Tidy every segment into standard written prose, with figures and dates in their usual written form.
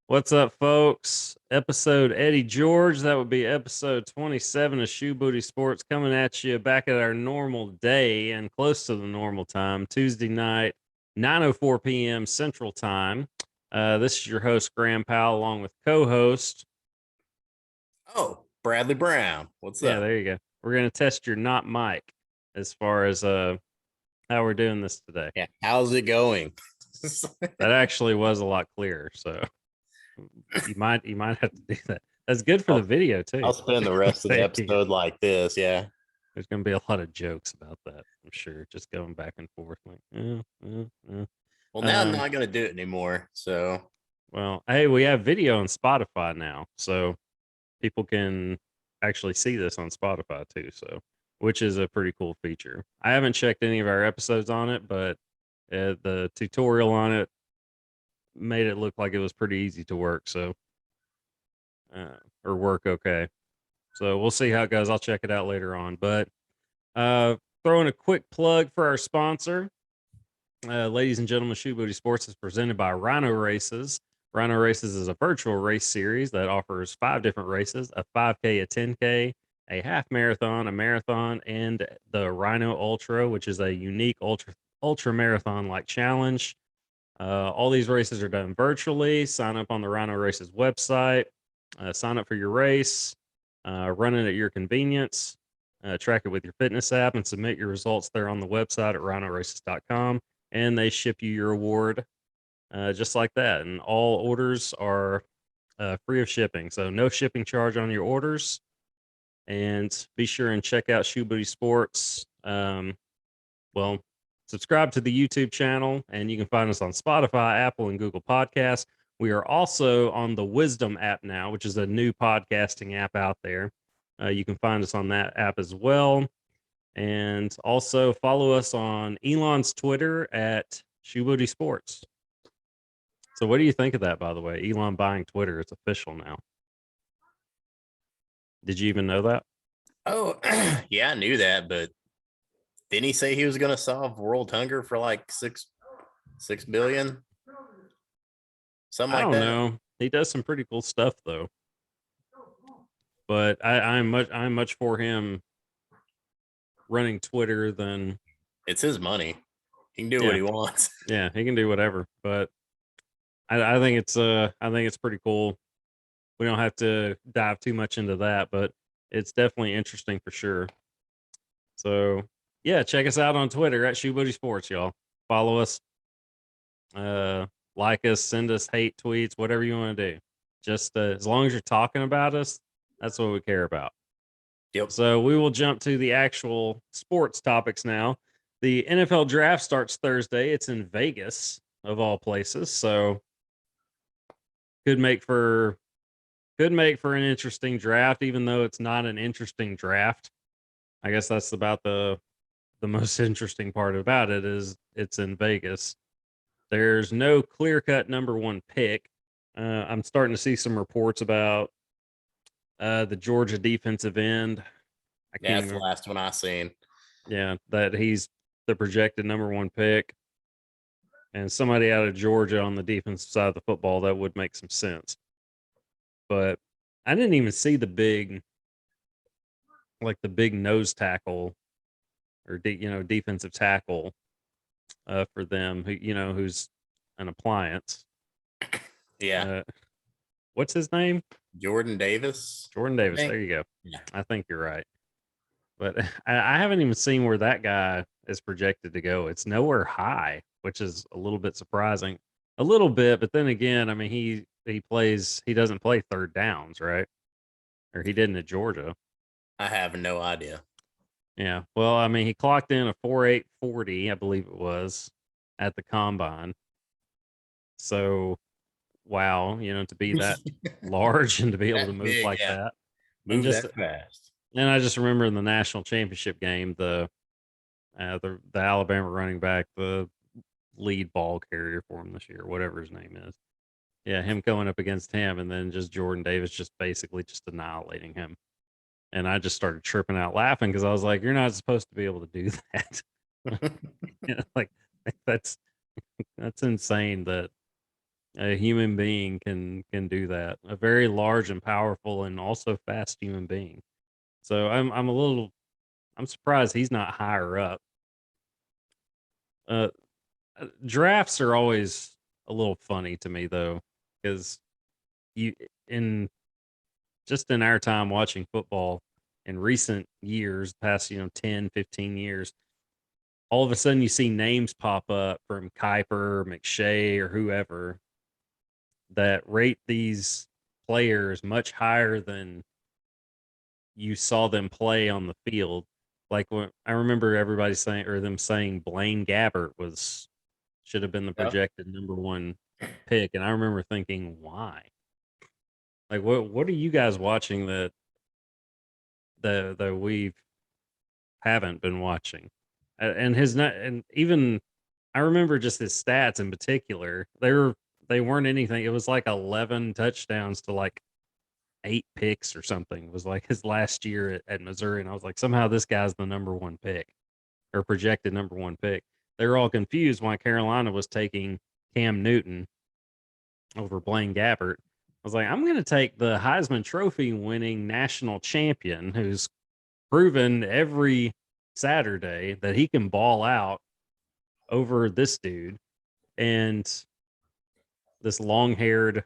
What's up, folks? Episode Eddie George. That would be episode 27 of Shoe Booty Sports coming at you back at our normal day and close to the normal time, Tuesday night, 9:04 p.m. Central Time. This is your host, Graham Powell, along with co-host. Oh, Bradley Brown. What's Yeah, up? there you go. We're going to test your not mic as far as how we're doing this today. Yeah, how's it going? That actually was a lot clearer, so you might have to do that. That's good for the video too. I'll spend the rest of the episode like this. Yeah. There's going to be a lot of jokes about that, I'm sure. Just going back and forth. Like, Well, now I'm not going to do it anymore. So, well, hey, we have video on Spotify now. So people can actually see this on Spotify too. So, which is a pretty cool feature. I haven't checked any of our episodes on it, but the tutorial on it made it look like it was pretty easy to work. So, or work okay. So we'll see how it goes. I'll check it out later on. But throwing a quick plug for our sponsor. Ladies and gentlemen, Shoe Booty Sports is presented by Rhino Races. Rhino Races is a virtual race series that offers 5 different races: a 5K, a 10K, a half marathon, a marathon, and the Rhino Ultra, which is a unique ultra marathon like challenge. All these races are done virtually. Sign up on the Rhino Races website. Sign up for your race. Run it at your convenience. Track it with your fitness app and submit your results there on the website at rhinoraces.com. And they ship you your award just like that. And all orders are free of shipping. So no shipping charge on your orders. And be sure and check out Shoe Booty Sports. Well, subscribe to the YouTube channel, and you can find us on Spotify, Apple, and Google Podcasts. We are also on the Wisdom app now, which is a new podcasting app out there. You can find us on that app as well. And also follow us on Elon's Twitter at Shoe Booty Sports. So what do you think of that, by the way? Elon buying Twitter. It's official now. Did you even know that? oh, yeah, I knew that, but didn't he say he was going to solve world hunger for like 6 billion? Something I like don't that. know. He does some pretty cool stuff though. But I'm much for him running Twitter than It's his money. He can do what yeah. he wants. Yeah, he can do whatever. But I think it's pretty cool. We don't have to dive too much into that, but it's definitely interesting for sure. So yeah, check us out on Twitter at Shoe Booty Sports, y'all. Follow us, like us, send us hate tweets, whatever you want to do. Just as long as you're talking about us, that's what we care about. Yep. So we will jump to the actual sports topics now. The NFL draft starts Thursday. It's in Vegas, of all places. So could make for an interesting draft, even though it's not an interesting draft. I guess that's about the most interesting part about it is it's in Vegas. There's no clear-cut number one pick. I'm starting to see some reports about the Georgia defensive end. I Yeah, can't that's the remember. last one I seen. Yeah, that he's the projected number one pick. And somebody out of Georgia on the defensive side of the football, that would make some sense. But I didn't even see the big nose tackle or defensive tackle for them who's an appliance. Yeah. What's his name? Jordan Davis. Jordan Davis. There you go. Yeah. I think you're right. But I haven't even seen where that guy is projected to go. It's nowhere high, which is a little bit surprising. A little bit, but then again, I mean, he doesn't play third downs, right? Or he didn't at Georgia. I have no idea. Yeah. Well, I mean, he clocked in a 4.840, I believe it was, at the combine. So, wow, to be that large and to be able to That move big, like yeah. that. Move that fast. And I just remember in the national championship game, the Alabama running back, the lead ball carrier for him this year, whatever his name is. Yeah, him going up against him, and then just Jordan Davis just basically just annihilating him. And I just started chirping out laughing because I was like, "You're not supposed to be able to do that." Like that's insane that A human being can do that. A very large and powerful and also fast human being. So I'm surprised he's not higher up. Uh, Drafts are always a little funny to me though, because you in just in our time watching football in recent years, past 10, 15 years, all of a sudden you see names pop up from Kuiper, McShay, or whoever that rate these players much higher than you saw them play on the field. Like when I remember everybody saying or them saying Blaine Gabbert was should have been the Yeah. projected number one pick. And I remember thinking, why? Like what are you guys watching that we haven't been watching? And his not and even I remember just his stats in particular. They weren't anything. It was like 11 touchdowns to like 8 picks or something. It was like his last year at Missouri, and I was like, somehow this guy's the number one pick or projected number one pick. They were all confused why Carolina was taking Cam Newton over Blaine Gabbert. I was like, I'm going to take the Heisman Trophy winning national champion who's proven every Saturday that he can ball out over this dude and this long haired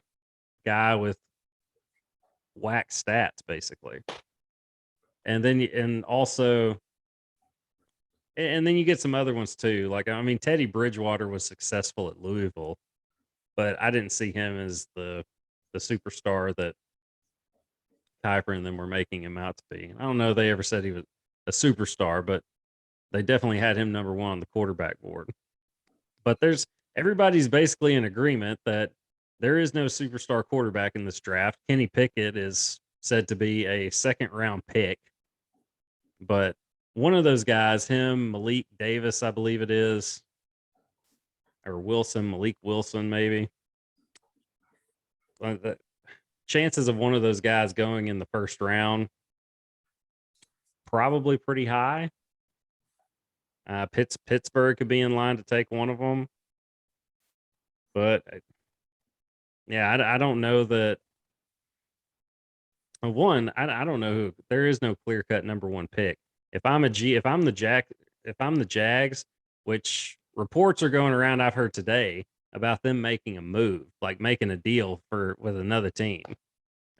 guy with whack stats, basically. And then, and also, and then you get some other ones too. Like, I mean, Teddy Bridgewater was successful at Louisville, but I didn't see him as the superstar that Kuiper and them were making him out to be. I don't know if they ever said he was a superstar, but they definitely had him number one on the quarterback board. But everybody's basically in agreement that there is no superstar quarterback in this draft. Kenny Pickett is said to be a second round pick, but one of those guys, him, Malik Davis, I believe it is, or Malik Wilson, maybe. The chances of one of those guys going in the first round probably pretty high. Pittsburgh could be in line to take one of them, but yeah, I don't know that. One, I don't know who. There is no clear cut number one pick. If I'm the Jags, which reports are going around, I've heard today about them making a move, like making a deal with another team,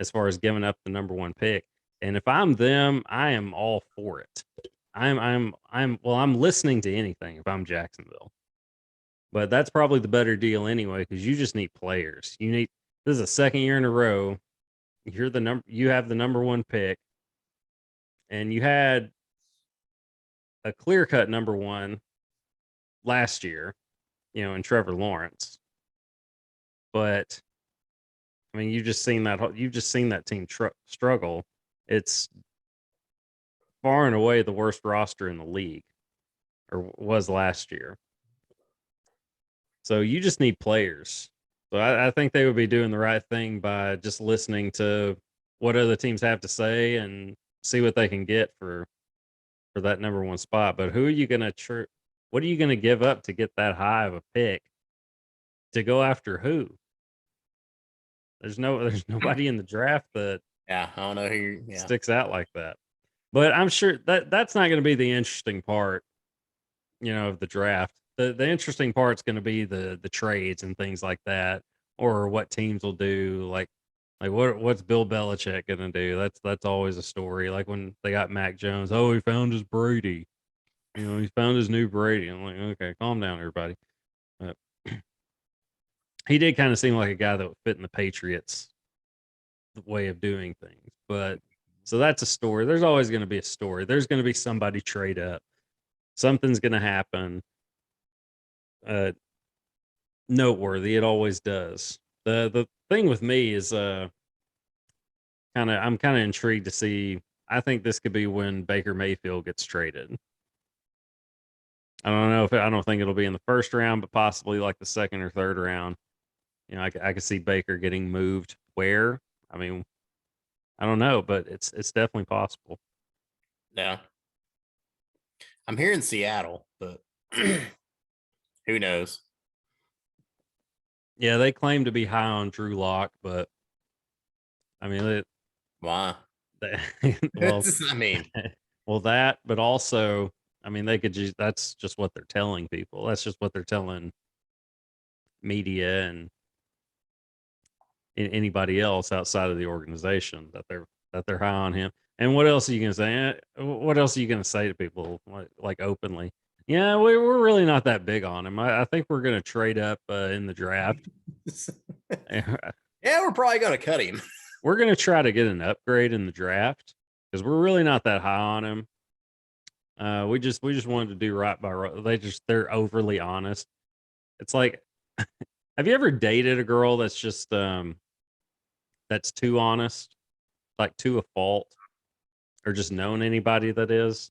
as far as giving up the number one pick. And if I'm them, I am all for it. I'm listening to anything if I'm Jacksonville. But that's probably the better deal anyway, because you just need players. This is a second year in a row. You have the number one pick, and you had a clear cut number one last year, in Trevor Lawrence. But I mean, you've just seen that team struggle. It's far and away the worst roster in the league, or was last year. So you just need players. So I think they would be doing the right thing by just listening to what other teams have to say and see what they can get for that number one spot. But who are you gonna what are you gonna give up to get that high of a pick to go after who? There's nobody in the draft that Yeah, I don't know who. Yeah, sticks out like that. But I'm sure that's not going to be the interesting part, of the draft. The interesting part's going to be the trades and things like that, or what teams will do. Like what's Bill Belichick going to do? That's always a story. Like when they got Mac Jones, oh, he found his Brady. He found his new Brady. I'm like, okay, calm down, everybody. But he did kind of seem like a guy that would fit in the Patriots' way of doing things. But so that's a story. There's always going to be a story. There's going to be somebody trade up. Something's going to happen. Noteworthy. It always does. The thing with me is I'm kind of intrigued to see. I think this could be when Baker Mayfield gets traded. I don't think it'll be in the first round, but possibly like the second or third round. I could see Baker getting moved where. I mean, I don't know, but it's definitely possible. yeah. I'm here in Seattle, but who knows? Yeah, they claim to be high on Drew Lock, but I mean, Why? well, I mean, well, that, but also, I mean, they could just, that's just what they're telling people. That's just what they're telling media and anybody else outside of the organization that they're high on him. And what else are you gonna say? What else are you gonna say to people like openly? Yeah, we're really not that big on him. I think we're gonna trade up in the draft. yeah, we're probably gonna cut him. We're gonna try to get an upgrade in the draft because we're really not that high on him. We just wanted to do right by. They're overly honest. It's like, have you ever dated a girl that's too honest, like to a fault, or just known anybody that is?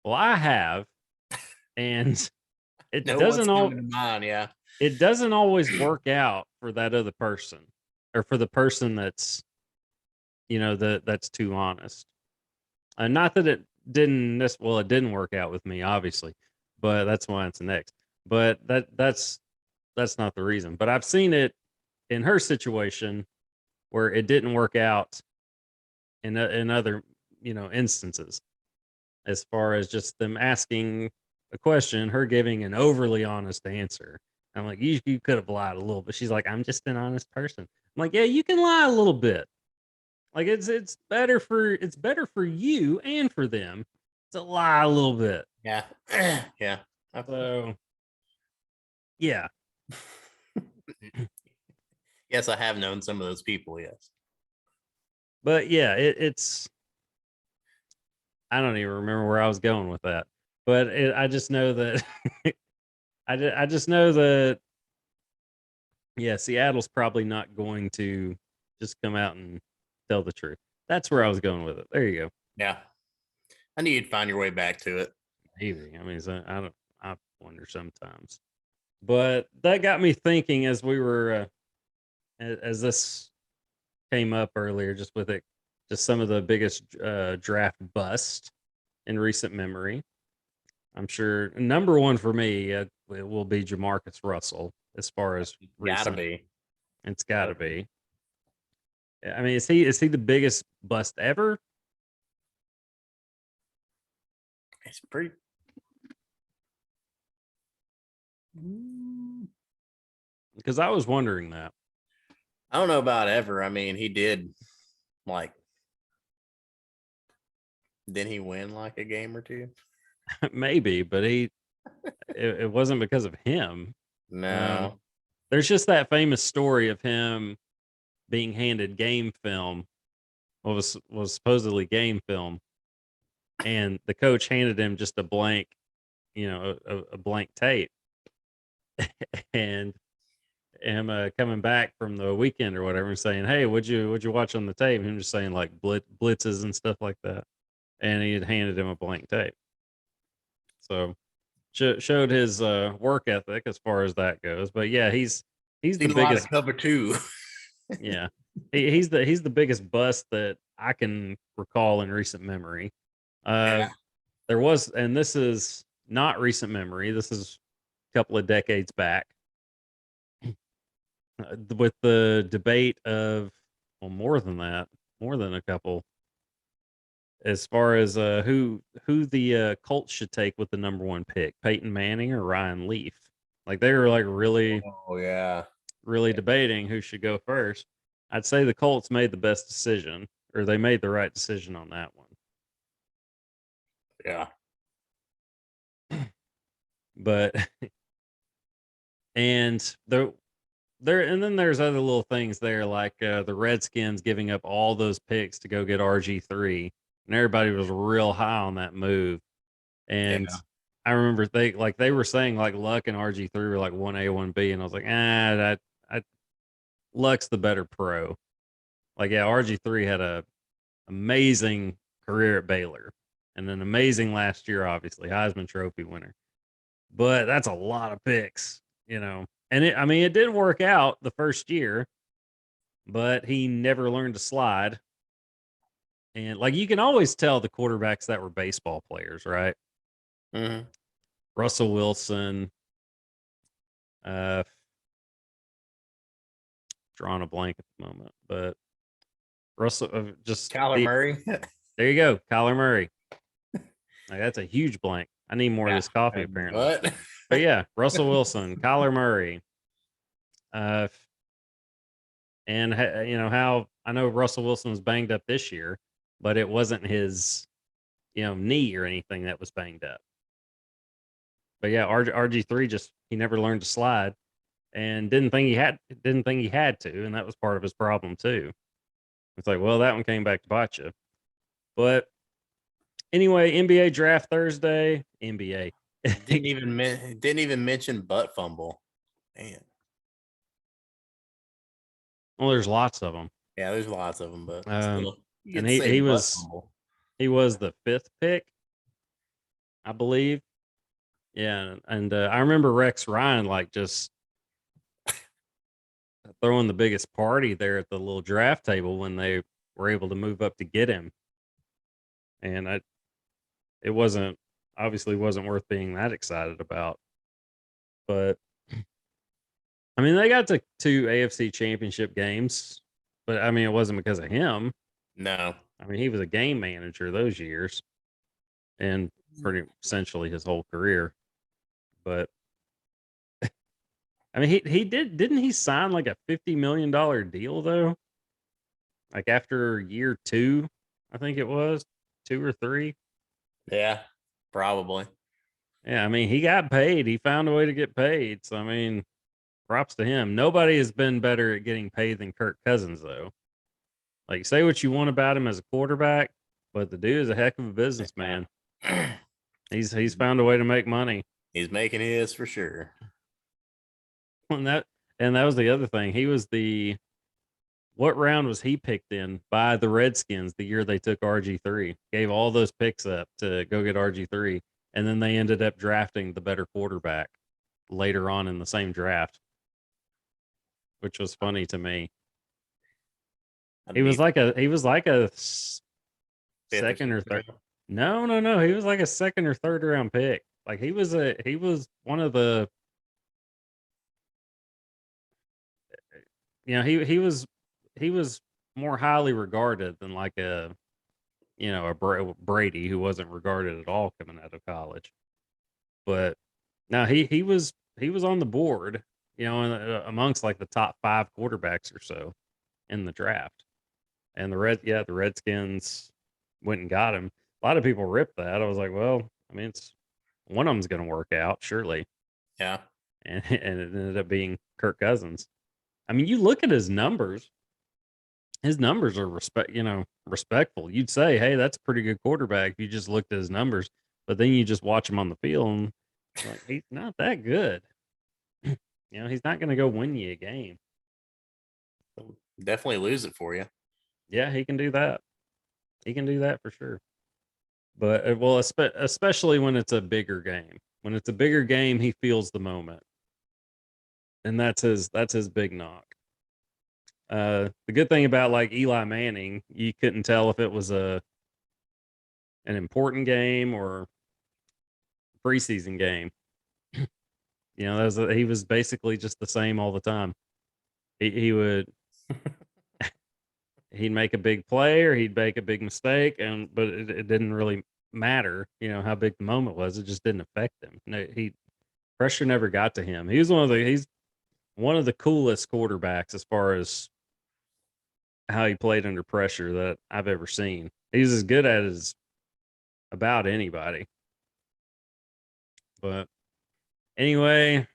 Well, I have, and it Know what's doesn't all coming to mind? Yeah. it doesn't always work out for that other person or for the person that's that's too honest. Not that it didn't well, it didn't work out with me, obviously, but that's why it's next. But that's not the reason. But I've seen it in her situation where it didn't work out in other instances, as far as just them asking a question, her giving an overly honest answer. I'm like, you could have lied a little, but she's like, I'm just an honest person. I'm like, yeah, you can lie a little bit. Like it's better for you and for them to lie a little bit. Yeah. Yeah. So yeah. Yes, I have known some of those people. Yes. But yeah, it's I don't even remember where I was going with that. But I just know that I just know that yeah, Seattle's probably not going to just come out and tell the truth. That's where I was going with it. There you go. Yeah. I knew you'd find your way back to it. Maybe. I mean, I don't. I wonder sometimes. But that got me thinking as we were as this came up earlier, just with it, just some of the biggest draft bust in recent memory. I'm sure number one for me it will be Jamarcus Russell as far as Gotta recent. be. It's got to be. I mean, is he the biggest bust ever? It's pretty. Because I was wondering that. I don't know about ever. I mean, he did like. Didn't he win like a game or two? Maybe, but it wasn't because of him. No. There's just that famous story of him being handed game film, what was supposedly game film, and the coach handed him just a blank, a blank tape, and him coming back from the weekend or whatever and saying, "Hey, what'd you watch on the tape?" And him just saying like blitzes and stuff like that, and he had handed him a blank tape. So showed his work ethic as far as that goes. But yeah, he's the Seen a lot of biggest. cover two. Yeah, he's the biggest bust that I can recall in recent memory. Uh, Yeah. there was, and this is not recent memory. This is a couple of decades back, with the debate of, well, more than that, more than a couple, as far as who the Colts should take with the number one pick, Peyton Manning or Ryan Leaf. Like they were like Oh yeah. really debating who should go first. I'd say the Colts made the best decision, or they made the right decision on that one. Yeah. But and and then there's other little things there, like the Redskins giving up all those picks to go get RG3, and everybody was real high on that move. And Yeah. I remember they were saying like Luck and RG3 were like 1A, 1B, and I was like, that Luck's the better pro. Like, yeah, RG3 had a amazing career at Baylor and an amazing last year, obviously, Heisman Trophy winner. But that's a lot of picks, And I mean, it didn't work out the first year, but he never learned to slide. And like you can always tell the quarterbacks that were baseball players, right? Mm-hmm. Russell Wilson, drawing a blank at the moment, but Russell just Kyler Murray. there you go, Kyler Murray. Like, that's a huge blank. I need more of this coffee apparently. What? But yeah, Russell Wilson, Kyler Murray, and how I know Russell Wilson was banged up this year, but it wasn't his knee or anything that was banged up. But yeah, RG3 just he never learned to slide and didn't think he had to, and that was part of his problem too. It's like, well, that one came back to bite you. But anyway, NBA draft Thursday. NBA didn't even mention butt fumble. Man. Well, there's lots of them. Yeah, there's lots of them, but still, and he was the 5th pick, I believe. Yeah, and I remember Rex Ryan like just throwing the biggest party there at the little draft table when they were able to move up to get him. And it obviously wasn't worth being that excited about. But I mean, they got to 2 AFC championship games, but I mean, it wasn't because of him. No. I mean, he was a game manager those years and pretty essentially his whole career. But I mean, didn't he sign like a $50 million deal though? Like after year 2, I think it was 2 or 3. Yeah, probably. Yeah, I mean, he got paid. He found a way to get paid. So I mean, props to him. Nobody has been better at getting paid than Kirk Cousins, though. Like, say what you want about him as a quarterback, but the dude is a heck of a businessman. He's found a way to make money. He's making his for sure. And that was the other thing. He was what round was he picked in by the Redskins the year they took RG3? Gave all those picks up to go get RG3, and then they ended up drafting the better quarterback later on in the same draft, which was funny to me. He was like a second or third. No. He was like a second or third round pick. Like he was one of the. He was more highly regarded than like a Brady, who wasn't regarded at all coming out of college. But now he was on the board, amongst like the top 5 quarterbacks or so in the draft. And the Redskins went and got him. A lot of people ripped that. I was like, well, I mean, it's one of them's going to work out, surely. Yeah. And it ended up being Kirk Cousins. I mean, you look at his numbers. His numbers are respectful. You'd say, hey, that's a pretty good quarterback if you just looked at his numbers. But then you just watch him on the field and like, he's not that good. He's not going to go win you a game. Definitely lose it for you. Yeah, he can do that. He can do that for sure. But well, especially when it's a bigger game. When it's a bigger game, he feels the moment, and that's his big knock. The good thing about like Eli Manning, you couldn't tell if it was an important game or preseason game. He was basically just the same all the time. He would he'd make a big play or he'd make a big mistake, but it didn't really matter, how big the moment was. It just didn't affect him. No, pressure never got to him. He's one of the coolest quarterbacks as far as how he played under pressure that I've ever seen. He's as good at it as about anybody. But anyway,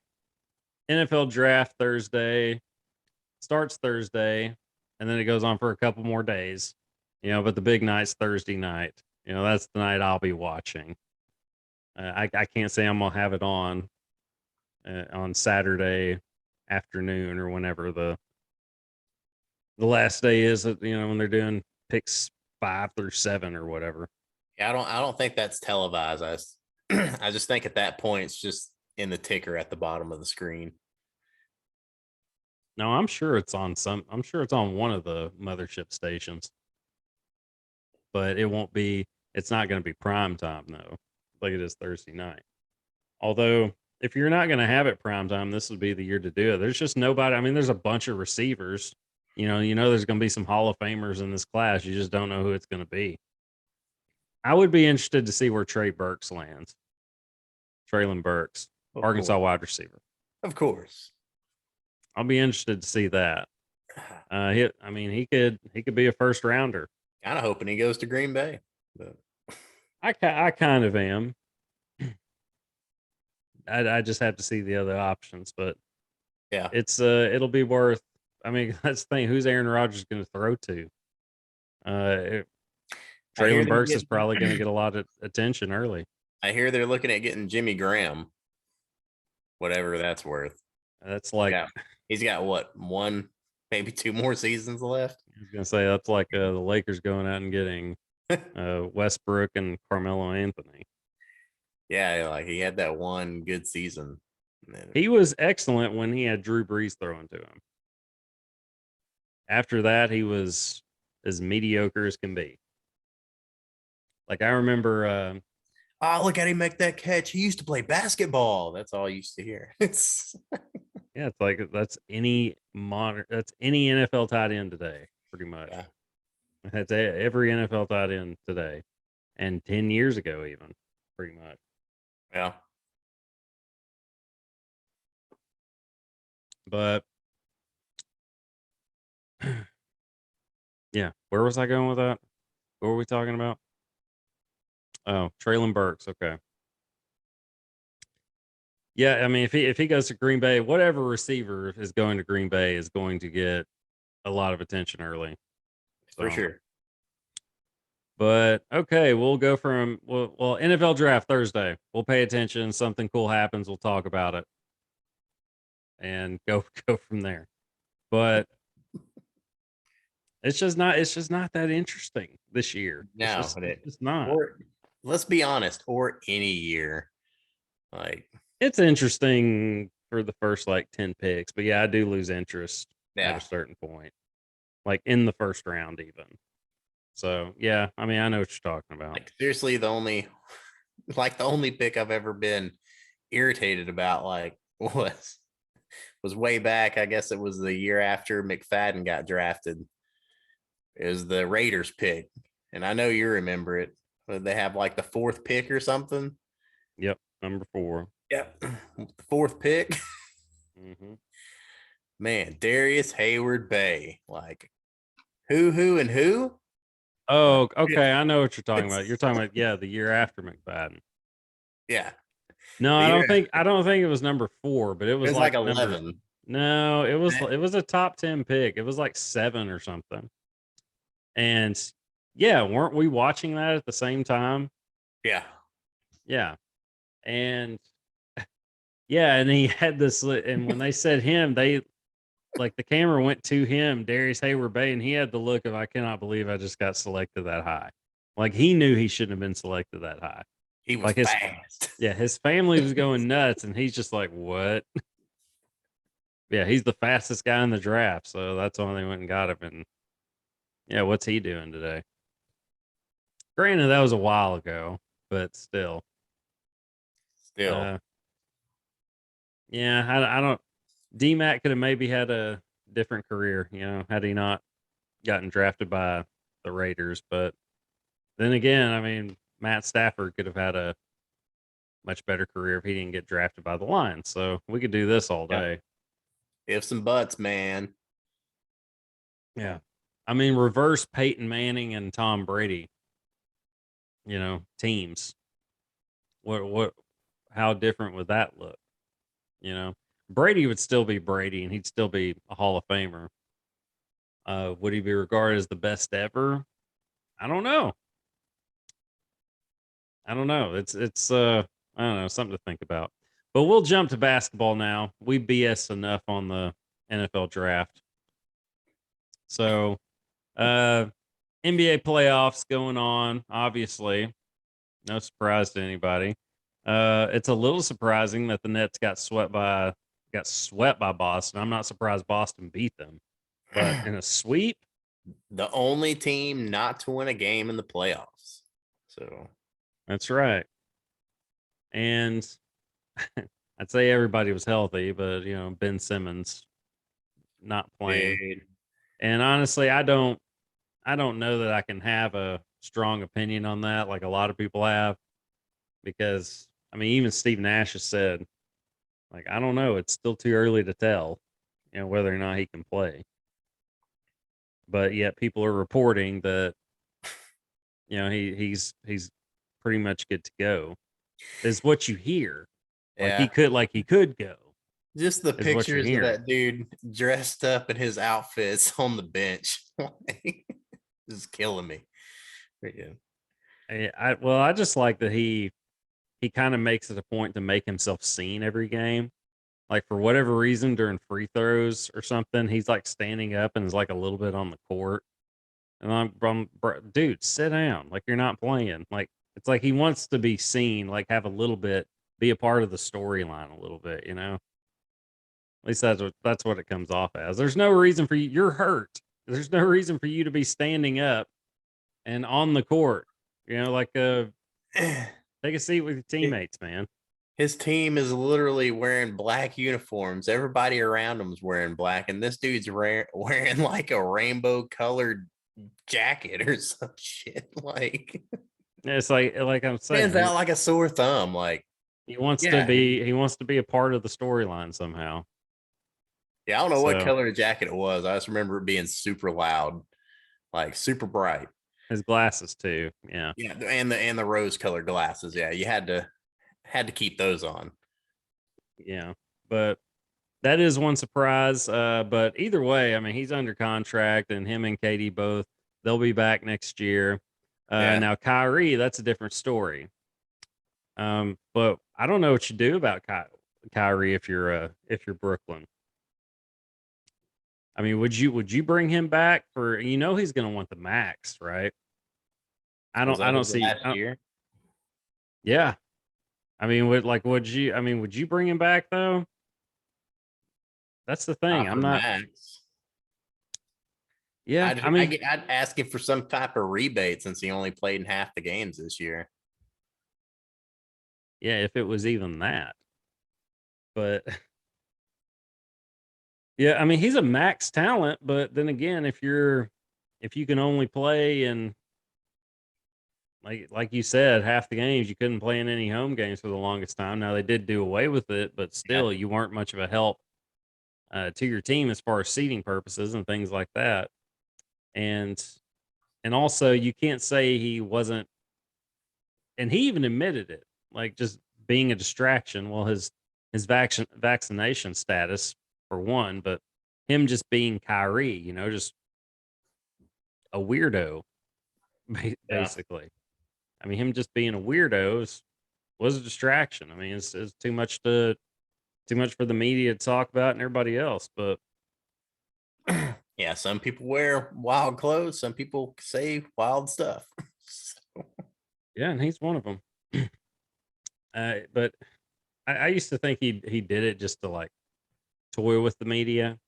NFL draft Thursday starts Thursday, and then it goes on for a couple more days, but the big night's Thursday night. That's the night I'll be watching. I can't say I'm going to have it on Saturday afternoon or whenever the last day is, when they're doing picks 5 through 7 or whatever. Yeah, I don't think that's televised. I just think at that point it's just in the ticker at the bottom of the screen. No, I'm sure it's on one of the mothership stations. But it's not going to be prime time though, like it is Thursday night. Although if you're not going to have it prime time, this would be the year to do it. There's just nobody. I mean, there's a bunch of receivers. There's going to be some Hall of Famers in this class. You just don't know who it's going to be. I would be interested to see where Trey Burks lands. Traylon Burks, Of Arkansas course. wide receiver. Of course. I'll be interested to see that. He could be a first rounder. Kind of hoping he goes to Green Bay. But I kind of am. I just have to see the other options, but yeah, it'll be worth. I mean, that's the thing. Who's Aaron Rodgers going to throw to? Traylon Burks is probably going to get a lot of attention early. I hear they're looking at getting Jimmy Graham, whatever that's worth. That's like he's got what, one, maybe 2 more seasons left. I was going to say that's like the Lakers going out and getting Westbrook and Carmelo Anthony. Yeah, like he had that one good season. He was excellent when he had Drew Brees throwing to him. After that, he was as mediocre as can be. Like I remember. Look at him make that catch. He used to play basketball. That's all I used to hear. It's like that's any NFL tight end today, pretty much. Yeah. That's every NFL tight end today, and 10 years ago, even pretty much. Yeah. But yeah, where was I going with that? What were we talking about? Oh, Traylon Burks. Okay. Yeah, I mean, if he goes to Green Bay, whatever receiver is going to Green Bay is going to get a lot of attention early. For sure. But okay, we'll go from NFL draft Thursday. We'll pay attention. Something cool happens, we'll talk about it, and go from there. But it's just not that interesting this year. No, it's not. Or, let's be honest, or any year, like it's interesting for the first like 10 picks, but yeah, I do lose interest at a certain point, like in the first round even. So yeah, I mean, I know what you're talking about. Like seriously, the only pick I've ever been irritated about, like, was way back. I guess it was the year after McFadden got drafted. It was the Raiders pick, and I know you remember it. They have like the 4th pick or something. Yep, number 4. Yep, the 4th pick. Mm-hmm. Man, Darius Hayward-Bay, like who and who? Oh, okay. I know what you're talking about. You're talking about the year after McFadden. Yeah. No, I don't think it was number 4, but it was like 11. No, it was a top 10 pick. It was like 7 or something. And yeah, weren't we watching that at the same time? Yeah. Yeah. And yeah, and he had this, and when they said him, they like the camera went to him, Darius Hayward-Bay, and he had the look of, I cannot believe I just got selected that high. Like he knew he shouldn't have been selected that high. He was like fast. Yeah, his family was going nuts, and he's just like, what? Yeah, he's the fastest guy in the draft, so that's why they went and got him. And yeah, what's he doing today? Granted, that was a while ago, but still. Yeah, I don't. D-Mac could have maybe had a different career, had he not gotten drafted by the Raiders. But then again, I mean, Matt Stafford could have had a much better career if he didn't get drafted by the Lions. So we could do this all day. Ifs and buts, man. Yeah. I mean, reverse Peyton Manning and Tom Brady, teams. How different would that look? Brady would still be Brady, and he'd still be a Hall of Famer. Would he be regarded as the best ever? I don't know. It's I don't know, something to think about. But we'll jump to basketball now. We BS enough on the NFL draft. So, NBA playoffs going on, obviously. No surprise to anybody. It's a little surprising that the Nets got swept by Boston. I'm not surprised Boston beat them. But in a sweep, the only team not to win a game in the playoffs. So that's right. And I'd say everybody was healthy, but Ben Simmons not playing. Dude. And honestly, I don't know that I can have a strong opinion on that like a lot of people have, because I mean even Steve Nash has said, like, I don't know, it's still too early to tell, whether or not he can play. But yet people are reporting that he's pretty much good to go. Is what you hear. Yeah. Like he could go. Just the Is what you're pictures of hearing. that dude dressed up in his outfits on the bench. Like, this is killing me. Yeah. I just like that he kind of makes it a point to make himself seen every game. Like for whatever reason during free throws or something, he's like standing up and is like a little bit on the court. And dude, sit down. Like you're not playing. Like it's like he wants to be seen, like have a little bit, be a part of the storyline a little bit, At least that's what it comes off as. There's no reason for you. You're hurt. There's no reason for you to be standing up and on the court. Like take a seat with your teammates, man. His team is literally wearing black uniforms. Everybody around him is wearing black, and this dude's wearing like a rainbow colored jacket or some shit. Like, It's like I'm stands saying, out like a sore thumb. Like, he wants to yeah, be a part of the storyline somehow. yeah. I don't know what So color jacket it was. I just remember it being super loud, like super bright. his glasses too. Yeah. Yeah, and the rose colored glasses. Yeah, you had to keep those on. Yeah. But that is one surprise. But either way, I mean, he's under contract, and him and Katie both, they'll be back next year. Yeah. Now Kyrie, that's a different story. But I don't know what you do about Kyrie if you're Brooklyn. I mean, would you bring him back for, he's going to want the max, right? I Was don't I that don't his see. last year? Yeah. I mean, would you bring him back though? That's the thing. Not I'm for not. Max. Yeah. I mean, I'd ask him for some type of rebate since he only played in half the games this year. yeah, if it was even that. But yeah, I mean, he's a max talent, but then again, if you can only play in, like you said, half the games, you couldn't play in any home games for the longest time. Now they did do away with it, but Yeah. still you weren't much of a help to your team as far as seating purposes and things like that. And also you can't say he wasn't, and he even admitted it, like just being a distraction. Well, his vaccination status for one, but him just being Kyrie, just a weirdo, Yeah. basically. I mean, him just being a weirdo was a distraction. I mean, it's too much for the media to talk about and everybody else. But Yeah. Some people wear wild clothes. Some people say wild stuff. yeah, and he's one of them. But I used to think he did it just to like toy with the media.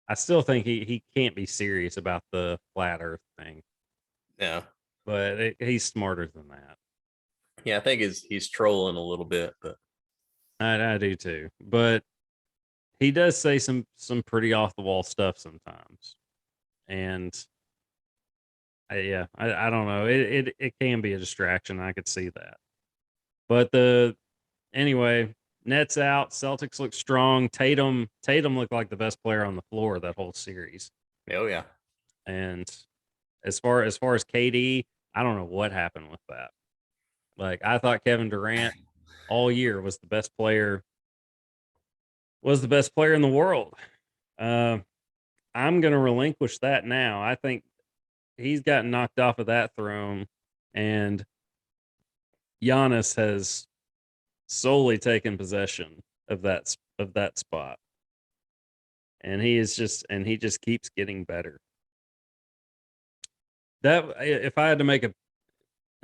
I still think he can't be serious about the flat Earth thing, Yeah. but he's smarter than that. Yeah. I think he's trolling a little bit, but I do too. But he does say some pretty off the wall stuff sometimes, and yeah, I don't know. It can be a distraction. I could see that. But anyway, Nets out. Celtics look strong. Tatum looked like the best player on the floor that whole series. oh yeah. And as far as KD, I don't know what happened with that. Like I thought Kevin Durant all year was the best player in the world. Uh, I'm going to relinquish that now. I think he's gotten knocked off of that throne, and Giannis has solely taken possession of that spot, and he just keeps getting better. That if I had to make an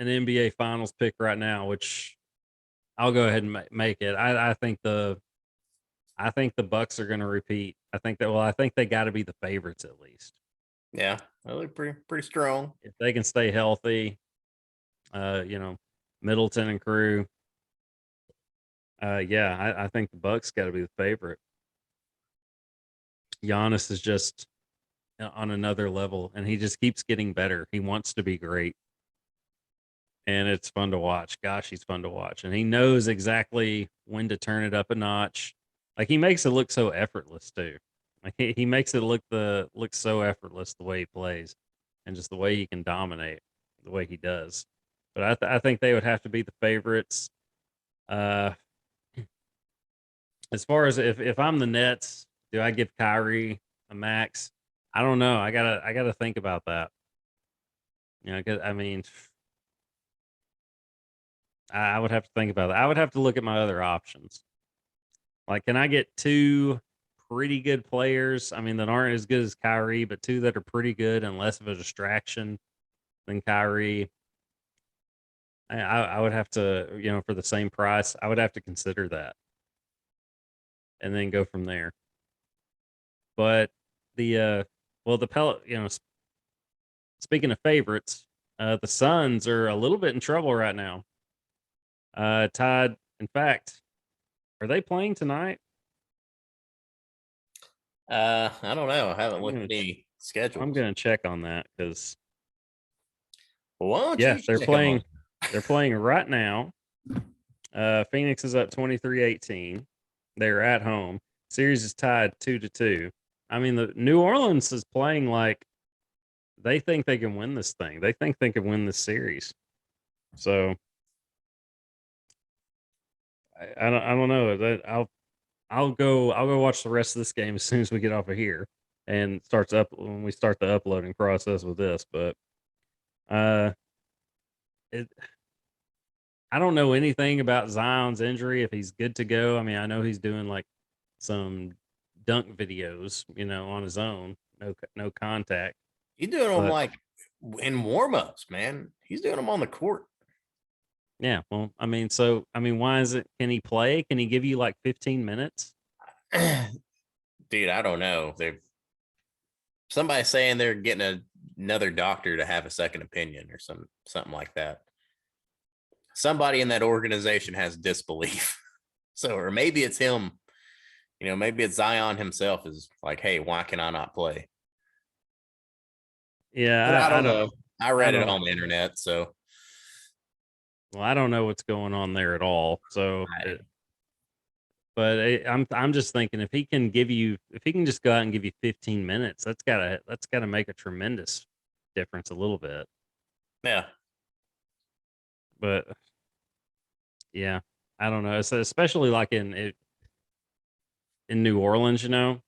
NBA Finals pick right now, which I'll go ahead and make it, I think the Bucks are going to repeat. I think they got to be the favorites at least Yeah. They look pretty strong. if they can stay healthy. Uh, you know, Middleton and crew. Yeah, I think the Bucks got to be the favorite. Giannis is just on another level, and he just keeps getting better. He wants to be great, and it's fun to watch. Gosh, he's fun to watch, and he knows exactly when to turn it up a notch. Like he makes it look so effortless too. Like he makes it look so effortless the way he plays, and just the way he can dominate, the way he does. But I think they would have to be the favorites. Uh, as far as if I'm the Nets, do I give Kyrie a max? I don't know. I gotta think about that. You know, 'cause, I mean, I would have to think about that. I would have to look at my other options. Like, can I get two pretty good players? I mean, that aren't as good as Kyrie, but two that are pretty good and less of a distraction than Kyrie. I would have to, you know, for the same price, I would have to consider that and then go from there. But the well, the you know, speaking of favorites, the Suns are a little bit in trouble right now. Tied. In fact, are they playing tonight? I don't know. I haven't I'm looked gonna at any I'm schedules. gonna check on that because Well, why don't yeah, you check them on? they're playing right now. Phoenix is up 23-18. They're at home. Series is tied 2-2. I mean, the New Orleans is playing like they think they can win this thing. They think they can win this series. So I don't know. I'll go watch the rest of this game as soon as we get off of here and starts up when we start the uploading process with this. But uh, it I don't know anything about Zion's injury if he's good to go. I mean, I know he's doing like some dunk videos, you know, on his own, no contact. He's doing them But like in warm-ups, man. He's doing them on the court. yeah, well, I mean, I mean, why is it? Can he play? Can he give you like 15 minutes? Dude, I don't know. They're somebody saying they're getting another doctor to have a second opinion or something like that. Somebody in that organization has disbelief. So, or maybe it's him. You know, maybe it's Zion himself is like, hey, why can I not play? But I Yeah, don't know. I I read it don't. on the internet, so Well, I don't know what's going on there at all. I, But I'm just thinking if he can just go out and give you 15 minutes, that's gotta make a tremendous difference a little bit. yeah. But yeah, I don't know. So especially like in New Orleans, you know,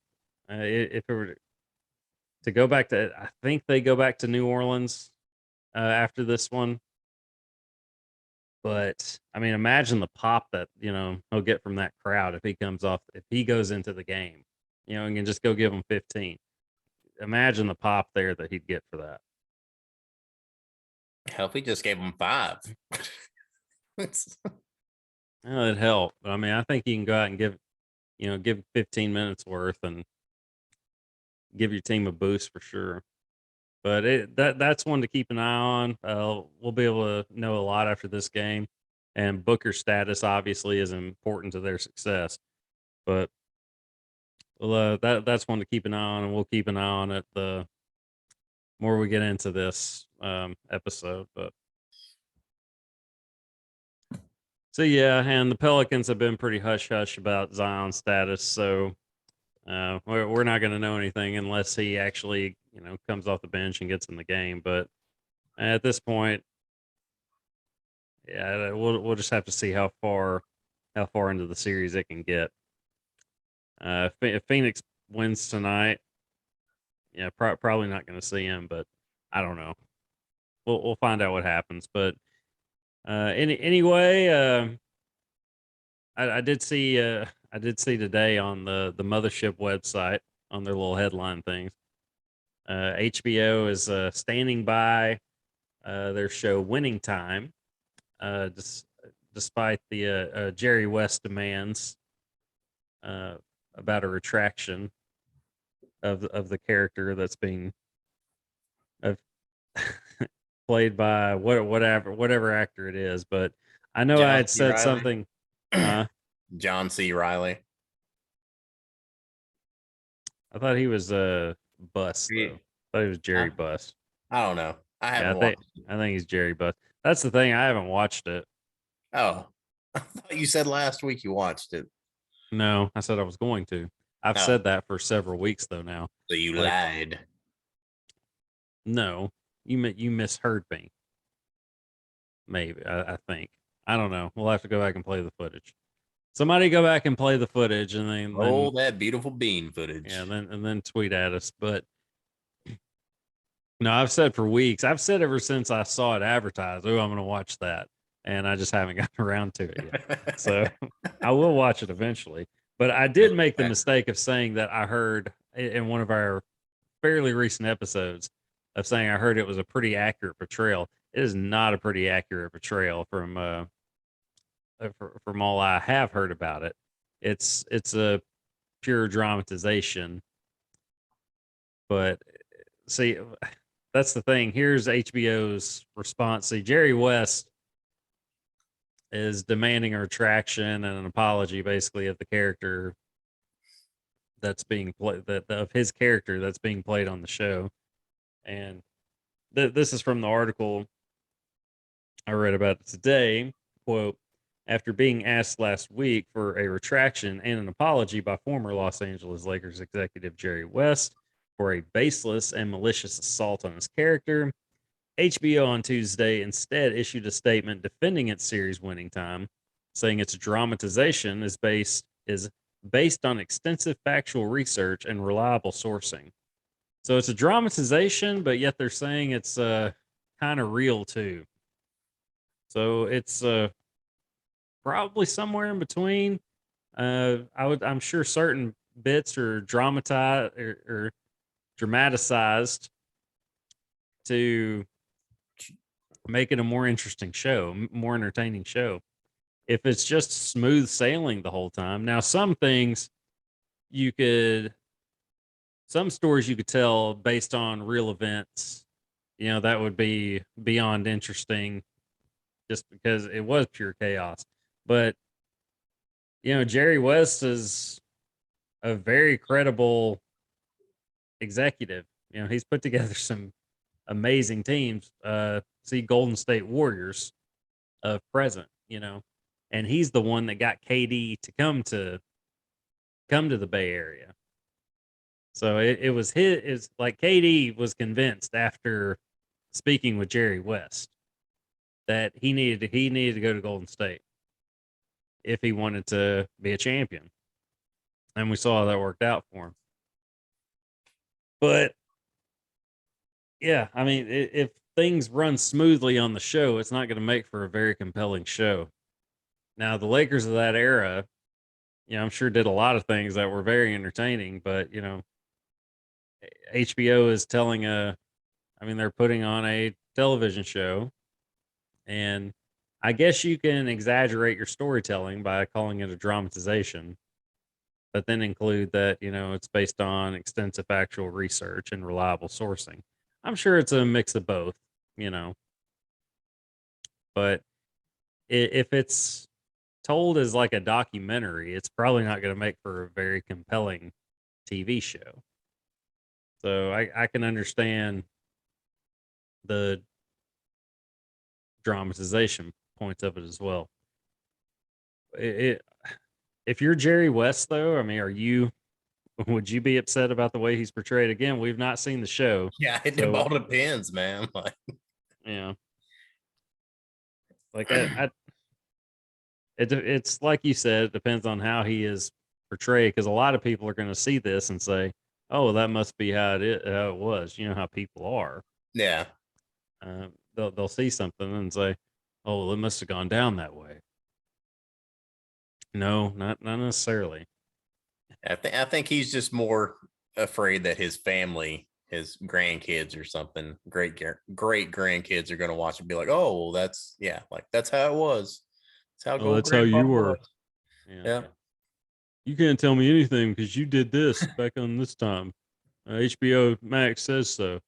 if it were to go back to, I think they go back to New Orleans after this one. But I mean, imagine the pop that you know he'll get from that crowd if he goes into the game, you know, and can just go give them 15. Imagine the pop there that he'd get for that. Hell, if we just gave him 5. Well, it'd help. But I mean, I think you can go out and give 15 minutes worth and give your team a boost for sure. But that's one to keep an eye on. We'll be able to know a lot after this game, and Booker's status obviously is important to their success. But well, that's one to keep an eye on, and we'll keep an eye on it the more we get into this episode. But so yeah, and the Pelicans have been pretty hush hush about Zion's status, so we're not going to know anything unless he actually comes off the bench and gets in the game. But at this point, yeah, we'll just have to see how far into the series it can get. If Phoenix wins tonight, yeah, probably not going to see him, but I don't know. We'll find out what happens. But anyway, I did see today on the mothership website on their little headline things. HBO is standing by their show Winning Time, despite the Jerry West demands uh, about a retraction of the character that's being uh, played by whatever actor it is. But I know I John had C. said Riley. something, huh? John C. Riley. I thought he was Bus Yeah. though. I thought he was Jerry I, Bus. I don't know. I Yeah, haven't watched. I think he's Jerry Bus. That's the thing. I haven't watched it. Oh, I thought you said last week you watched it. No, I said I was going to. I've Oh, said that for several weeks though now. so you Like, lied. no, you misheard me. Maybe I think. I don't know. We'll have to go back and play the footage. Somebody go back and play the footage, and then Oh, that beautiful bean yeah, footage. then tweet at us. But no, I've said for weeks. I've said ever since I saw it advertised, oh, I'm going to watch that, and I just haven't gotten around to it yet. So I will watch it eventually. But I did make the mistake of saying that I heard in one of our fairly recent episodes of saying I heard it was a pretty accurate portrayal. It is not a pretty accurate portrayal from all I have heard about it. It's a pure dramatization. But see, that's the thing. Here's HBO's response. See, Jerry West is demanding a retraction and an apology, basically, of the character that's being played, of his character that's being played on the show. And this is from the article I read about it today. Quote: After being asked last week for a retraction and an apology by former Los Angeles Lakers executive Jerry West for a baseless and malicious assault on his character, HBO on Tuesday instead issued a statement defending its series winning time, saying its dramatization is based on extensive factual research and reliable sourcing. So it's a dramatization, but yet they're saying it's kind of real too. So it's probably somewhere in between. I'm sure certain bits are dramatized or dramatized to make it a more interesting show, more entertaining show. If it's just smooth sailing the whole time. Now, you could, some stories you could tell based on real events, that would be beyond interesting just because it was pure chaos. But, Jerry West is a very credible executive. He's put together some amazing teams. See Golden State Warriors of present, and he's the one that got KD to come to the Bay Area. So it was it's like KD was convinced after speaking with Jerry West that he needed to go to Golden State if he wanted to be a champion. And we saw how that worked out for him. But yeah, I mean, if things run smoothly on the show, it's not going to make for a very compelling show. Now, the Lakers of that era, I'm sure did a lot of things that were very entertaining, but HBO is they're putting on a television show, and I guess you can exaggerate your storytelling by calling it a dramatization, but then include that, it's based on extensive actual research and reliable sourcing. I'm sure it's a mix of both, you know, but if it's told as like a documentary, it's probably not going to make for a very compelling TV show. So I can understand the dramatization points of it as well. It if you're Jerry West though, I mean, would you be upset about the way he's portrayed? Again, we've not seen the show. Yeah, it So all depends, man. Like, yeah, like it's like you said, it depends on how he is portrayed because a lot of people are going to see this and say, "Oh, that must be how it was." You know how people are. yeah, They'll see something and say, "Oh, well, it must have gone down that way." No, not necessarily. I think he's just more afraid that his family, his grandkids or something, great grandkids are going to watch and be like, "Oh, well, that's how it was. That's how Oh, old that's how grandpa you were. was." Yeah, Yeah. yeah. You can't tell me anything because you did this back on this time. HBO Max says so.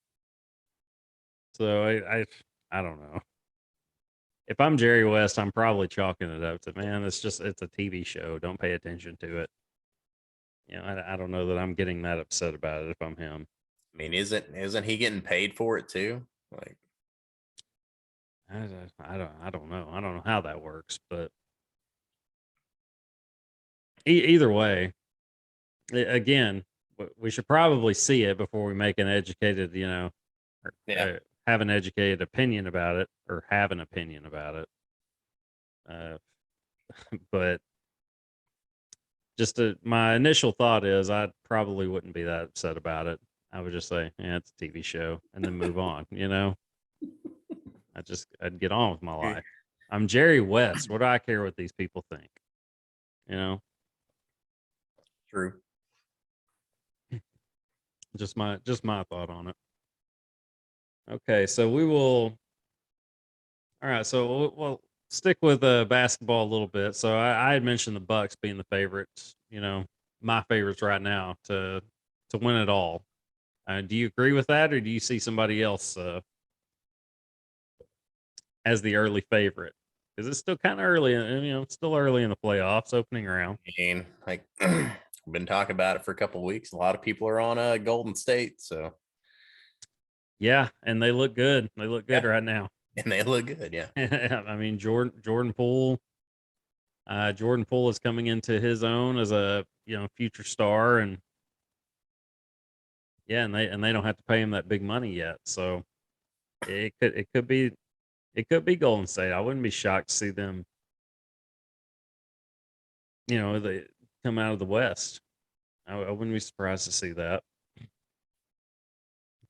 So I don't know. if I'm Jerry West, I'm probably chalking it up to, man, it's a TV show. Don't pay attention to it. I don't know that I'm getting that upset about it if I'm him. I mean, isn't he getting paid for it too? Like, I don't know. I don't know how that works, but either way, again, we should probably see it before we make an educated, or, yeah, have an educated opinion about it, or have an opinion about it. Uh, but my initial thought is I probably wouldn't be that upset about it. I would just say, yeah, it's a TV show, and then move on. I'd get on with my life. I'm Jerry West. What do I care what these people think? You know, true. just my thought on it. Okay, so we will. All right, so we'll stick with basketball a little bit. So I had mentioned the Bucks being the favorites. My favorites right now to win it all. Do you agree with that, or do you see somebody else as the early favorite? Because it's still kind of early, and it's still early in the playoffs, opening round. I mean, like, I've been talking about it for a couple of weeks. A lot of people are on Golden State, so Yeah, and they look good. They look good yeah, right now. and they look good. Yeah, I mean, Jordan Poole. Jordan Poole is coming into his own as a future star, and yeah, and they don't have to pay him that big money yet. So it could be Golden State. I wouldn't be shocked to see them. They come out of the West. I wouldn't be surprised to see that.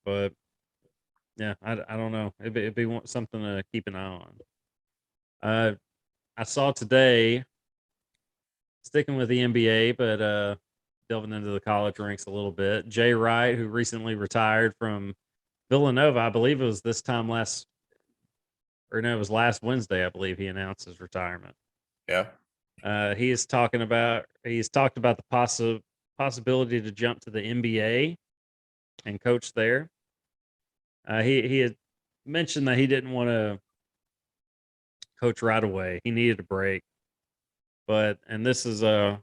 But yeah, I don't know. It'd be something to keep an eye on. Uh, I saw today, sticking with the NBA, but delving into the college ranks a little bit. Jay Wright, who recently retired from Villanova, I believe it was this time last, or no, it was last Wednesday. I believe he announced his retirement. yeah. He's talked about the possibility to jump to the NBA and coach there. He had mentioned that he didn't want to coach right away. He needed a break. And this is a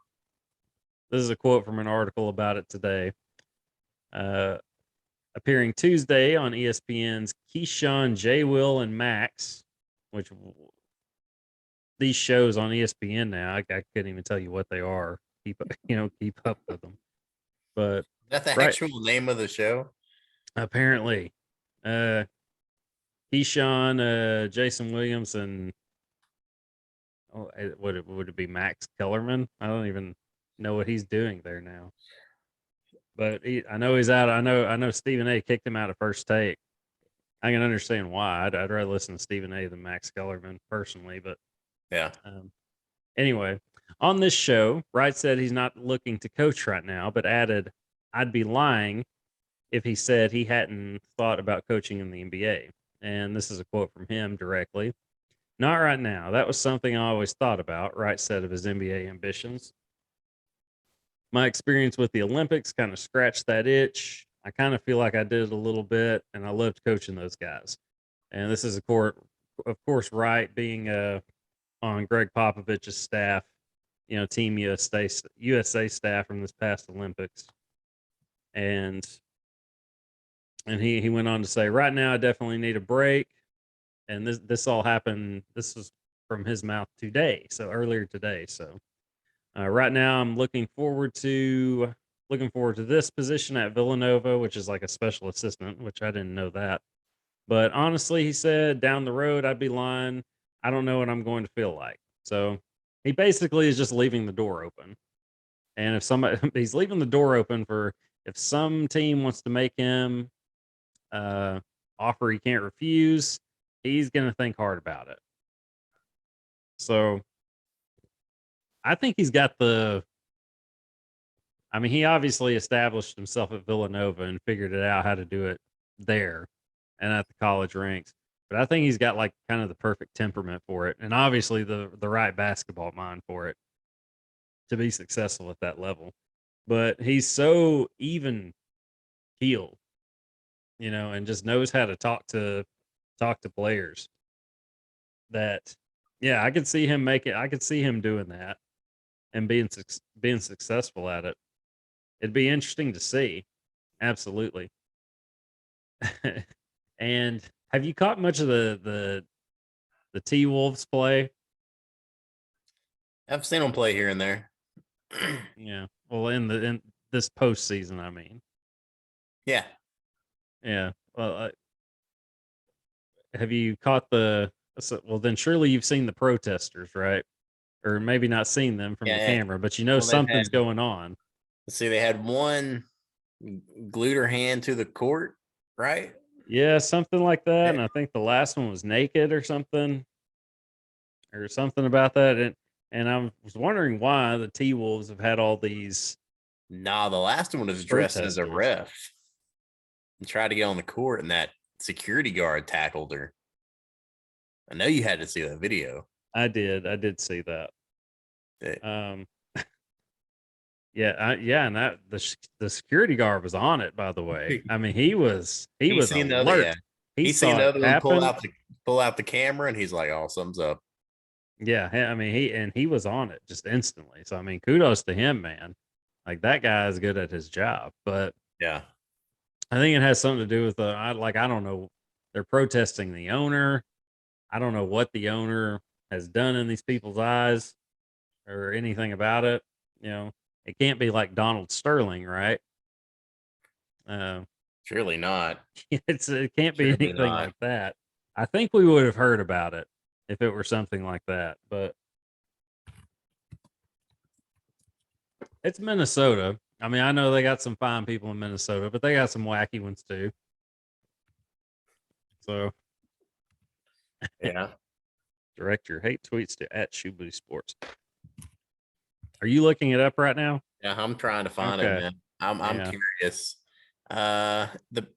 quote from an article about it today. Uh, Appearing Tuesday on ESPN's Keyshawn, J. Will, and Max, which these shows on ESPN now, I couldn't even tell you what they are. Keep up with them. But Is that the right, actual name of the show? apparently, uh, Keyshawn, Jason Williams, and would it be Max Kellerman? I don't even know what he's doing there now. But I know he's out. I know Stephen A. kicked him out of First Take. I can understand why. I'd rather listen to Stephen A. than Max Kellerman personally. But Yeah, um, anyway, on this show, Wright said he's not looking to coach right now, but added, "I'd be lying if he said he hadn't thought about coaching in the NBA." And this is a quote from him directly. "Not right now. That was something I always thought about," Wright said of his NBA ambitions. "My experience with the Olympics kind of scratched that itch. I kind of feel like I did it a little bit, and I loved coaching those guys." And this is of course, Wright being on Greg Popovich's staff, Team USA staff from this past Olympics, and he went on to say, "Right now, I definitely need a break." And this all happened. This was from his mouth today, so earlier today. So right now, I'm looking forward to this position at Villanova, which is like a special assistant, which I didn't know that. But honestly, he said, down the road, I'd be lying. I don't know what I'm going to feel like. So he basically is just leaving the door open. And if somebody, he's leaving the door open for if some team wants to make him uh, offer he can't refuse, he's going to think hard about it. So I think he's got I mean, he obviously established himself at Villanova and figured it out how to do it there and at the college ranks. But I think he's got like kind of the perfect temperament for it, and obviously the right basketball mind for it to be successful at that level. But he's so even keeled, and just knows how to talk to players. that, yeah, I could see him make it. I could see him doing that and being successful at it. It'd be interesting to see. Absolutely. And have you caught much of the T Wolves play? I've seen them play here and there. Yeah. Well, in this postseason, I mean. Yeah. Yeah. Well, have you caught the? Well, then surely you've seen the protesters, right? Or maybe not seen them from the Yeah. camera, but you know Well, they've something's had, going on. let's see, they had one glued her hand to the court, right? Yeah, something like that. Yeah. And I think the last one was naked or something about that. And I was wondering why the T Wolves have had all these Nah, the last one was dressed as a protesters. ref and tried to get on the court, and that security guard tackled her. I know you had to see that video. I did see that. That- Um, yeah, and that the security guard was on it. By the way, I mean he He's was seen the other, yeah. alert. He He's seen saw the it other one happen. pull out the camera, and he's like, "Oh, something's up." Yeah, I mean he was on it just instantly. So I mean, kudos to him, man. Like that guy is good at his job. But Yeah, I think it has something to do with I don't know. They're protesting the owner. I don't know what the owner has done in these people's eyes or anything about it. You know, it can't be like Donald Sterling, right? Uh, surely not. it can't be Surely anything not. like that. I think we would have heard about it if it were something like that, but it's Minnesota. I mean, I know they got some fine people in Minnesota, but they got some wacky ones too. So Yeah, direct your hate tweets to @ShoeBootySports. Are you looking it up right now? yeah. I'm trying to find it, Okay. man. I'm Yeah. curious. The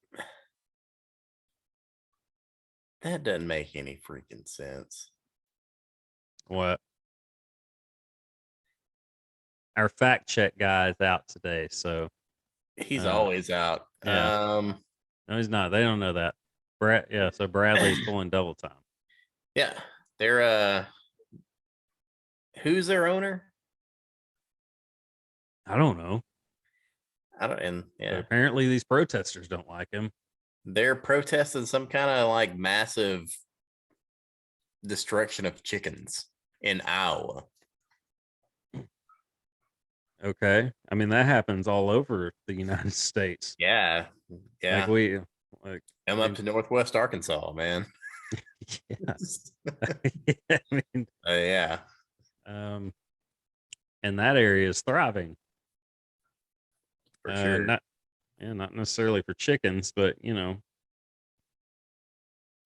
That doesn't make any freaking sense. What? Our fact check guy is out today, so He's uh always out. yeah. No, he's not. They don't know that. Yeah, so Bradley's pulling double time. Yeah, they're who's their owner? I don't know. I don't, and But yeah, apparently these protesters don't like him. they're protesting some kind of like massive destruction of chickens in Iowa. Okay. I mean, that happens all over the United States. Yeah, Like yeah. we like I I'm up mean, to Northwest Arkansas, man. yeah. I mean, Yeah, um and that area is thriving. for sure. Not not necessarily for chickens, but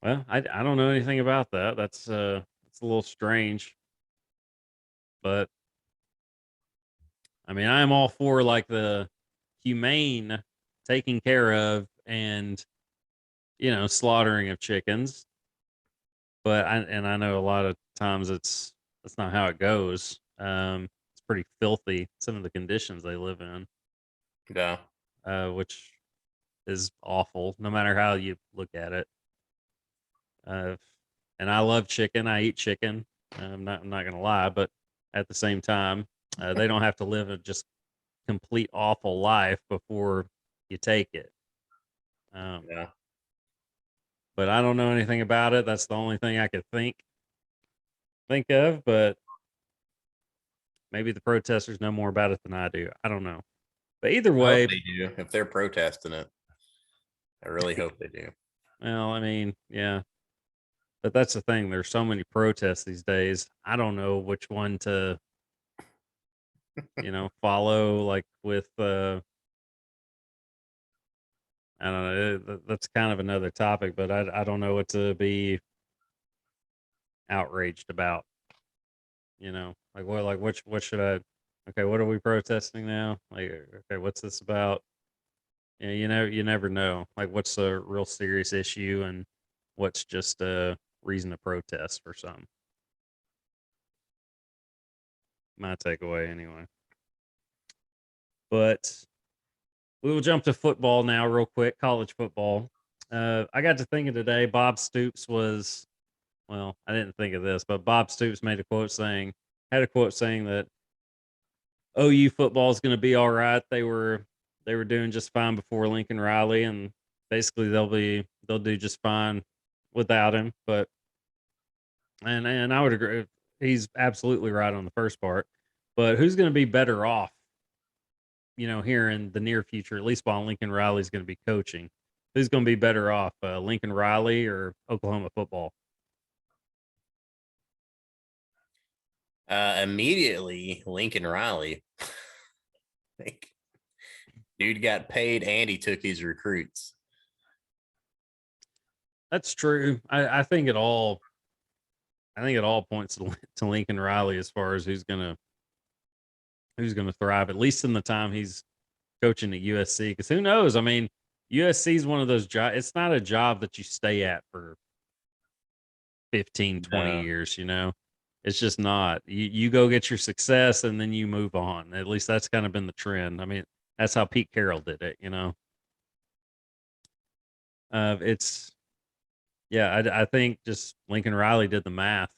well, I don't know anything about that. That's it's a little strange, but I mean, I am all for like the humane taking care of and slaughtering of chickens, but I know a lot of times that's not how it goes. It's pretty filthy some of the conditions they live in, Yeah, which is awful no matter how you look at it. Uh, and I love chicken. I eat chicken. I'm not gonna lie, but at the same time, they don't have to live a just complete awful life before you take it. Um, yeah. but I don't know anything about it. That's the only thing I could think of. But maybe the protesters know more about it than I do. I don't know. But either I hope way, they do. If they're protesting it, I really hope they do. well, I mean, yeah. But that's the thing. There's so many protests these days. I don't know which one to, follow. Like with, I don't know. That's kind of another topic, but I don't know what to be outraged about. Like what should I? Okay, what are we protesting now? Like, okay, what's this about? Yeah, you never know. Like, what's a real serious issue and what's just a reason to protest for some. My takeaway, anyway. But we will jump to football now, real quick. College football. I got to thinking today. Bob Stoops was well, I didn't think of this, but Bob Stoops had a quote saying that OU football is going to be all right. They were doing just fine before Lincoln Riley, and basically they'll do just fine without him. But and I would agree, he's absolutely right on the first part. But who's going to be better off, here in the near future, at least while Lincoln Riley is going to be coaching? Who's going to be better off, Lincoln Riley or Oklahoma football? Immediately, Lincoln Riley. Like, dude got paid and he took his recruits. That's true. I think it all points to Lincoln Riley as far as who's gonna thrive, at least in the time he's coaching at USC. Because who knows? I mean, USC is one of those jobs. It's not a job that you stay at for 15, 20 No. years. It's just not. You go get your success and then you move on. At least that's kind of been the trend. I mean, that's how Pete Carroll did it. It's yeah. I think just Lincoln Riley did the math.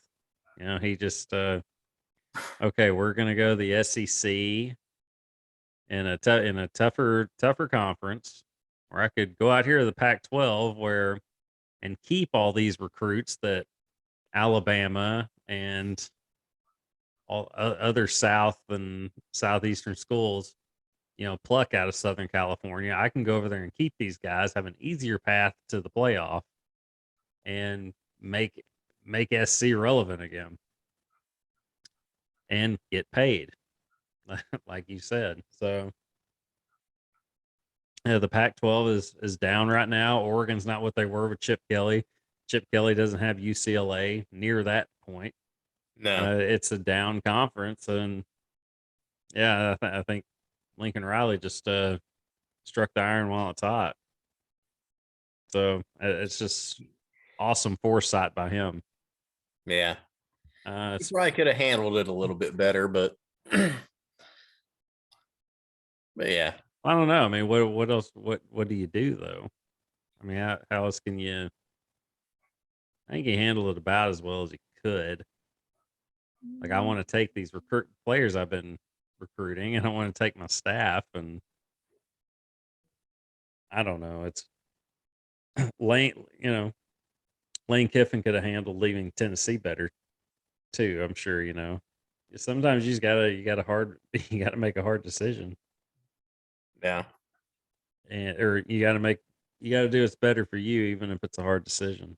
He just okay, we're gonna go to the SEC in a tougher conference, where I could go out here to the Pac-12 where and keep all these recruits that Alabama and all other South and Southeastern schools, pluck out of Southern California. I can go over there and keep these guys, have an easier path to the playoff, and make SC relevant again and get paid, like you said. So yeah, the Pac-12 is down right now. Oregon's not what they were with Chip Kelly. Chip Kelly doesn't have UCLA near that point. No. It's a down conference, and yeah, I think Lincoln Riley just struck the iron while it's hot. So it's just awesome foresight by him. Yeah. He It's probably could have handled it a little bit better, but but yeah. I don't know. I mean, what else? What do you do though? I mean, how else can you? I think he handled it about as well as he could. Like, I want to take these recruit players I've been recruiting, and I want to take my staff, and I don't know. It's Lane. Lane Kiffin could have handled leaving Tennessee better too. I'm sure. Sometimes you gotta make a hard decision, Yeah. and or you gotta do what's better for you, even if it's a hard decision.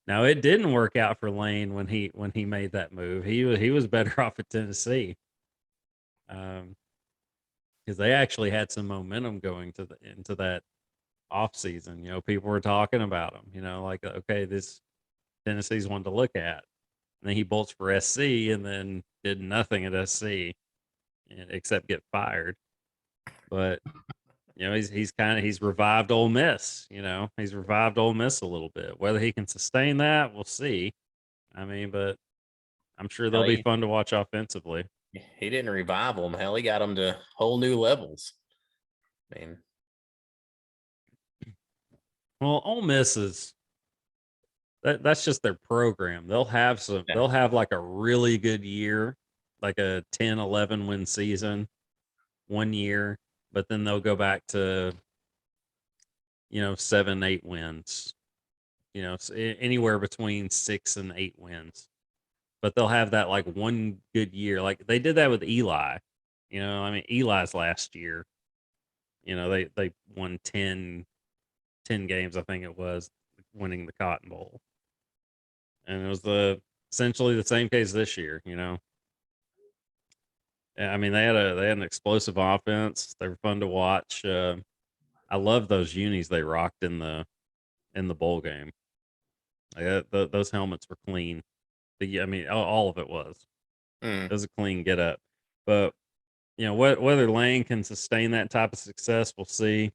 Now, it didn't work out for Lane when he made that move. He was better off at Tennessee. Because they actually had some momentum going into that off season. People were talking about him. Like, okay, this Tennessee's one to look at. And then he bolts for SC and then did nothing at SC except get fired. But he's revived Ole Miss. He's revived Ole Miss a little bit. Whether he can sustain that, we'll see. I mean, but I'm sure they'll Hell, be fun to watch offensively. he didn't revive them. Hell, he got them to whole new levels. I mean, Well, Ole Miss is that's just their program. yeah. They'll have like a really good year, like a 10, 11 win season one year, but then they'll go back to, 7, 8 wins, anywhere between 6 and 8 wins. But they'll have that like one good year. Like they did that with Eli. I mean, Eli's last year, they won 10 games, I think it was, winning the Cotton Bowl. And it was essentially the same case this year. I mean, they had an explosive offense. They were fun to watch. I love those unis they rocked in the bowl game. Those helmets were clean. I mean, all of it was. It Mm. was a clean get up. But whether Lane can sustain that type of success, we'll see.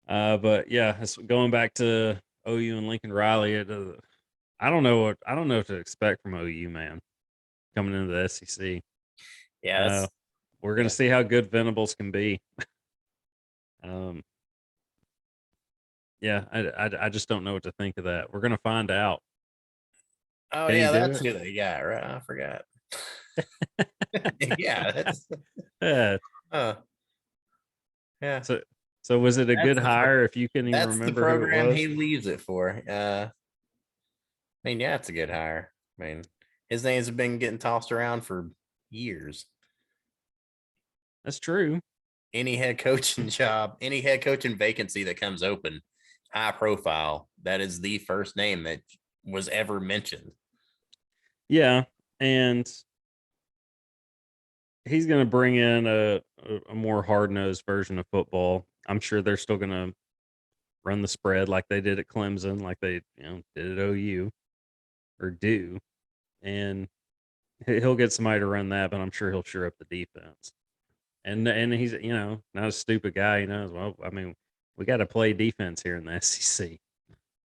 But yeah, going back to OU and Lincoln Riley. I don't know what to expect from OU, man, coming into the SEC. Yeah, Uh, that's we're gonna yeah. see how good Venables can be. Um, yeah, I just don't know what to think of that. We're gonna find out. Oh Can he yeah, do that's who they got, right? I forgot. Yeah, that's it? uh yeah. So, so was it a good hire if you can even That's the remember who it program was? he leaves it for. I mean, yeah, it's a good hire. I mean, his names have been getting tossed around for years. That's true. Any head coaching job, any head coaching vacancy that comes open, high profile, that is the first name that was ever mentioned. Yeah, and he's going to bring in a more hard nosed version of football. I'm sure they're still going to run the spread like they did at Clemson, like they did at OU or do, and he'll get somebody to run that. But I'm sure he'll sure up the defense. And he's not a stupid guy. He knows, well, I mean, we got to play defense here in the SEC.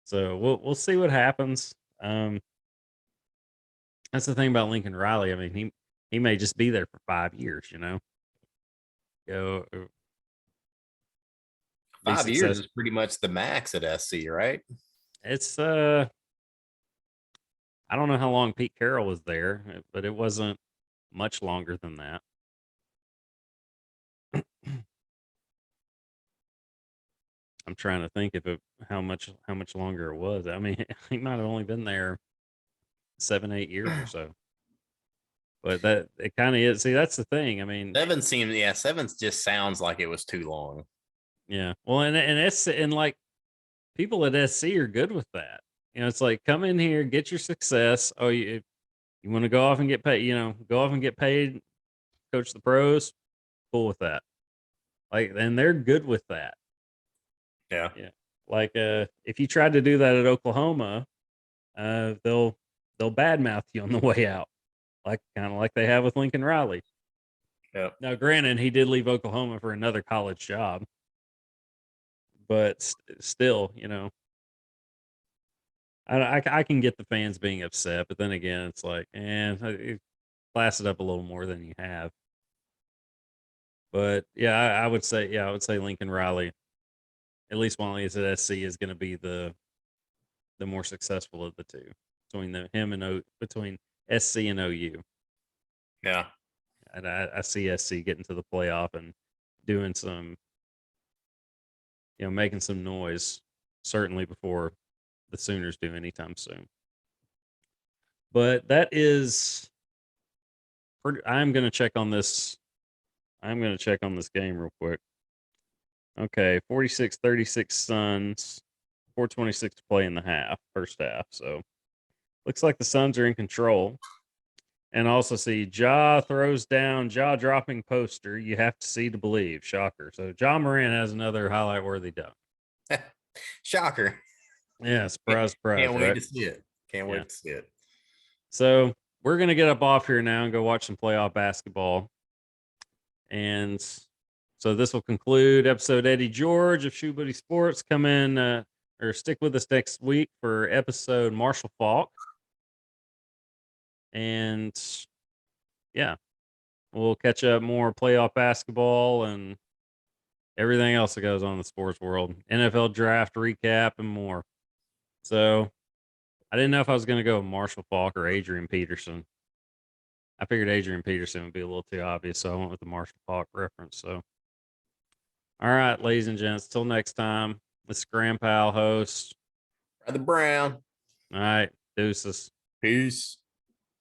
So we'll see what happens. That's the thing about Lincoln Riley. I mean, he may just be there for 5 years. Go be 5 years is successful. pretty much the max at SC, right? It's I don't know how long Pete Carroll was there, but it wasn't much longer than that. I'm trying to think if how much longer it was. I mean, he might have only been there 7-8 years or so. But that it kind of is. See, that's the thing. I mean, Seven just sounds like it was too long. yeah. Well, and like people at SC are good with that. It's like come in here, get your success. Oh, you want to go off and get paid. Go off and get paid. Coach the pros. Cool with that. Like, and they're good with that. Yeah. Yeah. Like, if you tried to do that at Oklahoma, they'll badmouth you on the way out, like kind of like they have with Lincoln Riley. Yeah. Now, granted, he did leave Oklahoma for another college job, but still, I can get the fans being upset, but then again, it's like, class it up a little more than you have. But yeah, I would say Lincoln Riley, at least while he's at SC, is going to be the more successful of the two between between SC and OU. Yeah. And I see SC getting to the playoff and doing some, making some noise, certainly before the Sooners do anytime soon. But that is, I'm going to check on this. I'm going to check on this game real quick. Okay, 46-36 Suns, 4:26 to play in the first half. So looks like the Suns are in control. And also see Ja throws down, jaw dropping poster. You have to see to believe. Shocker. So Ja Moran has another highlight worthy dunk. Shocker. Yeah, surprise, surprise, Can't wait right? to see it. Can't Yeah. wait to see it. So we're gonna get up off here now and go watch some playoff basketball. And so this will conclude episode Eddie George of Shoe Buddy Sports. Come in or stick with us next week for episode Marshall Falk. And yeah, we'll catch up more playoff basketball and everything else that goes on in the sports world, NFL draft recap, and more. So I didn't know if I was going to go with Marshall Falk or Adrian Peterson. I figured Adrian Peterson would be a little too obvious, so I went with the Marshall Falk reference. So, all right, ladies and gents, till next time, this is Grandpal host. Brother Brown. All right, deuces. Peace.